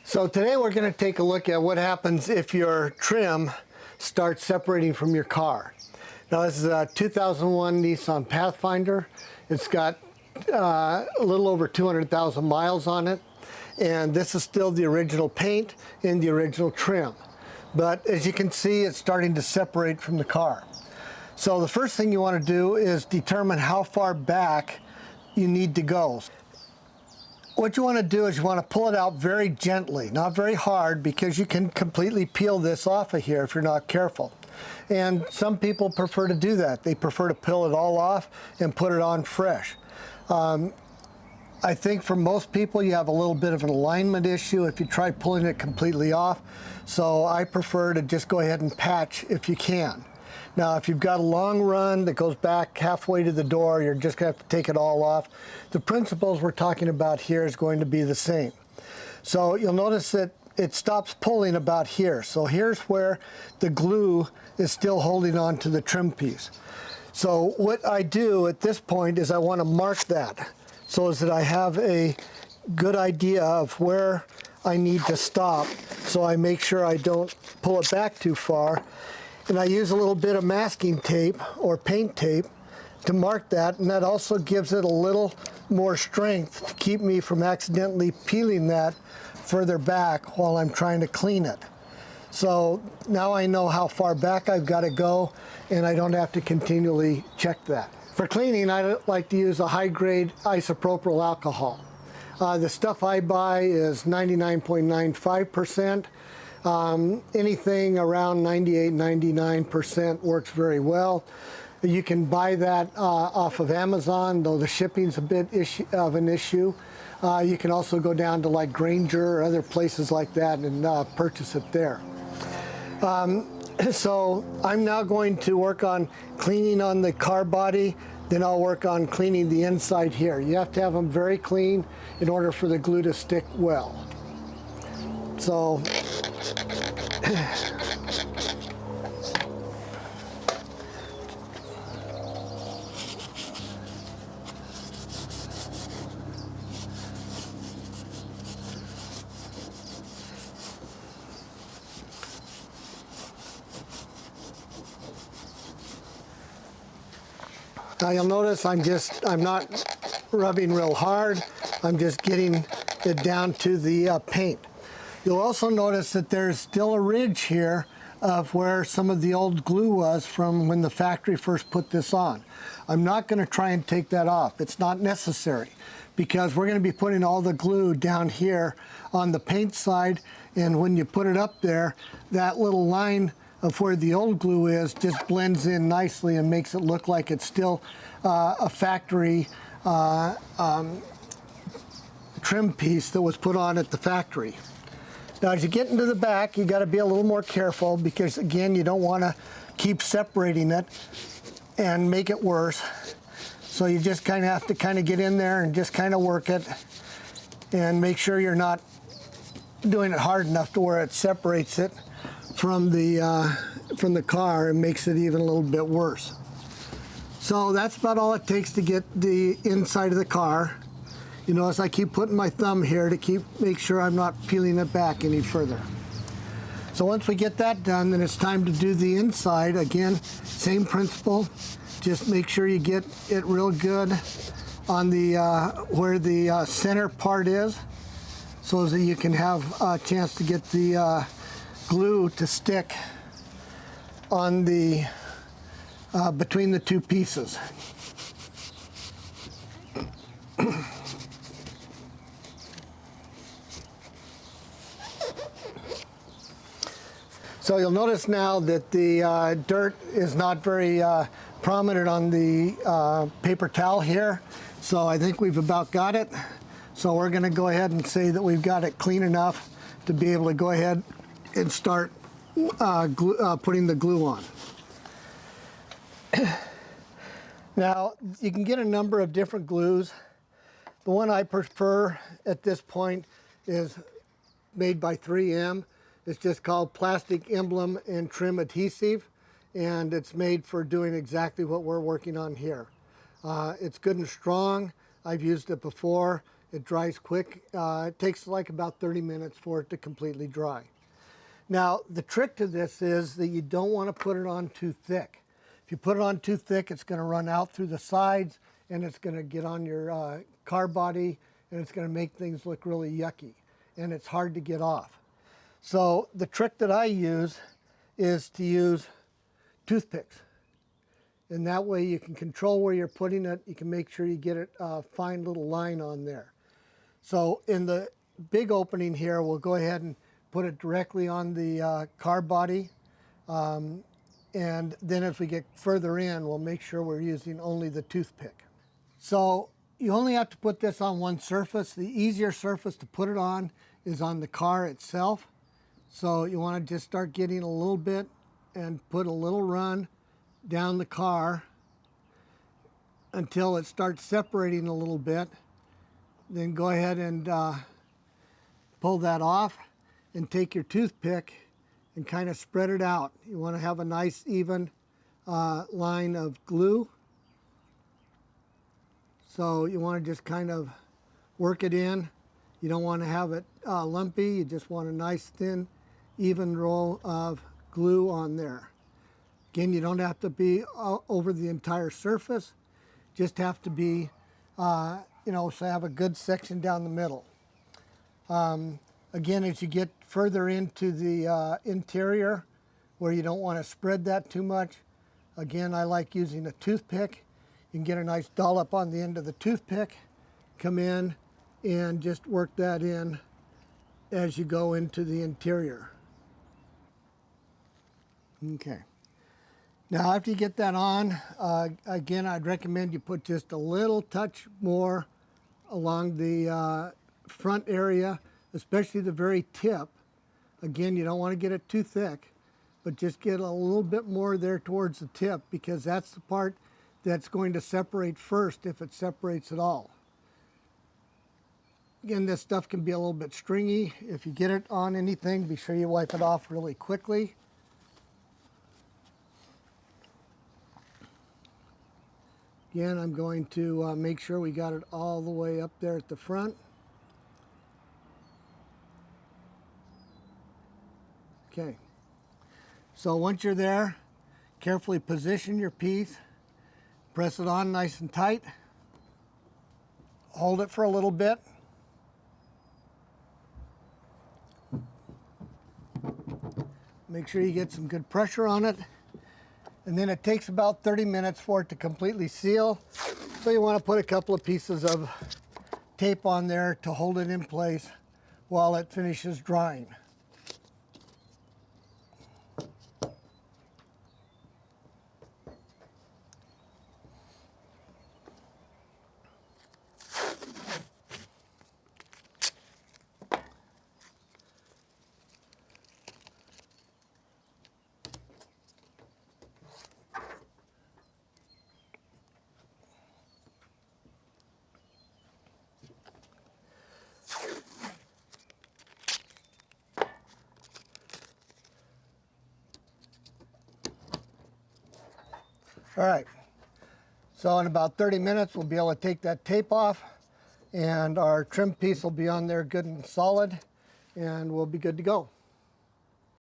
So today we're going to take a look at what happens if your trim starts separating from your car. Now this is a 2001 Nissan Pathfinder. It's got a little over 200,000 miles on it, and this is still the original paint and the original trim. But as you can see, it's starting to separate from the car. So the first thing you want to do is determine how far back you need to go. What you want to do is you want to pull it out very gently, not very hard, because you can completely peel this off of here if you're not careful. And some people prefer to do that. They prefer to peel it all off and put it on fresh. I think for most people you have a little bit of an alignment issue if you try pulling it completely off. So I prefer to just go ahead and patch if you can. Now, if you've got a long run that goes back halfway to the door, you're just going to have to take it all off. The principles we're talking about here is going to be the same. So you'll notice that it stops pulling about here. So here's where the glue is still holding on to the trim piece. So what I do at this point is I want to mark that so that I have a good idea of where I need to stop, so I make sure I don't pull it back too far. And I use a little bit of masking tape or paint tape to mark that, and that also gives it a little more strength to keep me from accidentally peeling that further back while I'm trying to clean it. So now I know how far back I've got to go, and I don't have to continually check that. For cleaning, I like to use a high-grade isopropyl alcohol. The stuff I buy is 99.95%. Anything around 98-99% works very well. You can buy that off of Amazon, though the shipping's a bit of an issue. You can also go down to like Granger or other places like that and purchase it there. So I'm now going to work on cleaning on the car body, then I'll work on cleaning the inside here. You have to have them very clean in order for the glue to stick well. So now you'll notice I'm not rubbing real hard. I'm just getting it down to the paint. You'll also notice that there's still a ridge here of where some of the old glue was from when the factory first put this on. I'm not going to try and take that off. It's not necessary, because we're going to be putting all the glue down here on the paint side, and when you put it up there, that little line of where the old glue is just blends in nicely and makes it look like it's still a factory trim piece that was put on at the factory. Now, as you get into the back, you got to be a little more careful, because again, you don't want to keep separating it and make it worse. So you just kind of have to get in there and just kind of work it and make sure you're not doing it hard enough to where it separates it from the car and makes it even a little bit worse. So that's about all it takes to get the inside of the car. You notice I keep putting my thumb here to make sure I'm not peeling it back any further. So once we get that done, then it's time to do the inside. Again, same principle. Just make sure you get it real good on the where the center part is, so that you can have a chance to get the glue to stick on the between the two pieces. So you'll notice now that the dirt is not very prominent on the paper towel here. So I think we've about got it. So we're going to go ahead and say that we've got it clean enough to be able to go ahead and start putting the glue on. Now, you can get a number of different glues. The one I prefer at this point is made by 3M. It's just called Plastic Emblem and Trim Adhesive, and it's made for doing exactly what we're working on here. It's good and strong. I've used it before. It dries quick. It takes like about 30 minutes for it to completely dry. Now, the trick to this is that you don't want to put it on too thick. If you put it on too thick, it's going to run out through the sides and it's going to get on your car body and it's going to make things look really yucky and it's hard to get off. So the trick that I use is to use toothpicks. And that way you can control where you're putting it. You can make sure you get it a fine little line on there. So in the big opening here, we'll go ahead and put it directly on the car body. And then as we get further in, we'll make sure we're using only the toothpick. So you only have to put this on one surface. The easier surface to put it on is on the car itself. So you want to just start getting a little bit and put a little run down the car until it starts separating a little bit. Then go ahead and pull that off and take your toothpick and kind of spread it out. You want to have a nice even line of glue. So you want to just kind of work it in. You don't want to have it lumpy. You just want a nice thin, even roll of glue on there. Again, you don't have to be over the entire surface. Just have to be, so have a good section down the middle. Again, as you get further into the interior, where you don't want to spread that too much, again, I like using a toothpick. You can get a nice dollop on the end of the toothpick, come in and just work that in as you go into the interior. Okay. Now, after you get that on, again, I'd recommend you put just a little touch more along the front area, especially the very tip. Again, you don't want to get it too thick, but just get a little bit more there towards the tip because that's the part that's going to separate first if it separates at all. Again, this stuff can be a little bit stringy. If you get it on anything, be sure you wipe it off really quickly. Again, I'm going to make sure we got it all the way up there at the front. Okay, so once you're there, carefully position your piece, press it on nice and tight, hold it for a little bit. Make sure you get some good pressure on it. And then it takes about 30 minutes for it to completely seal. So you want to put a couple of pieces of tape on there to hold it in place while it finishes drying. All right, so in about 30 minutes, we'll be able to take that tape off and our trim piece will be on there good and solid and we'll be good to go.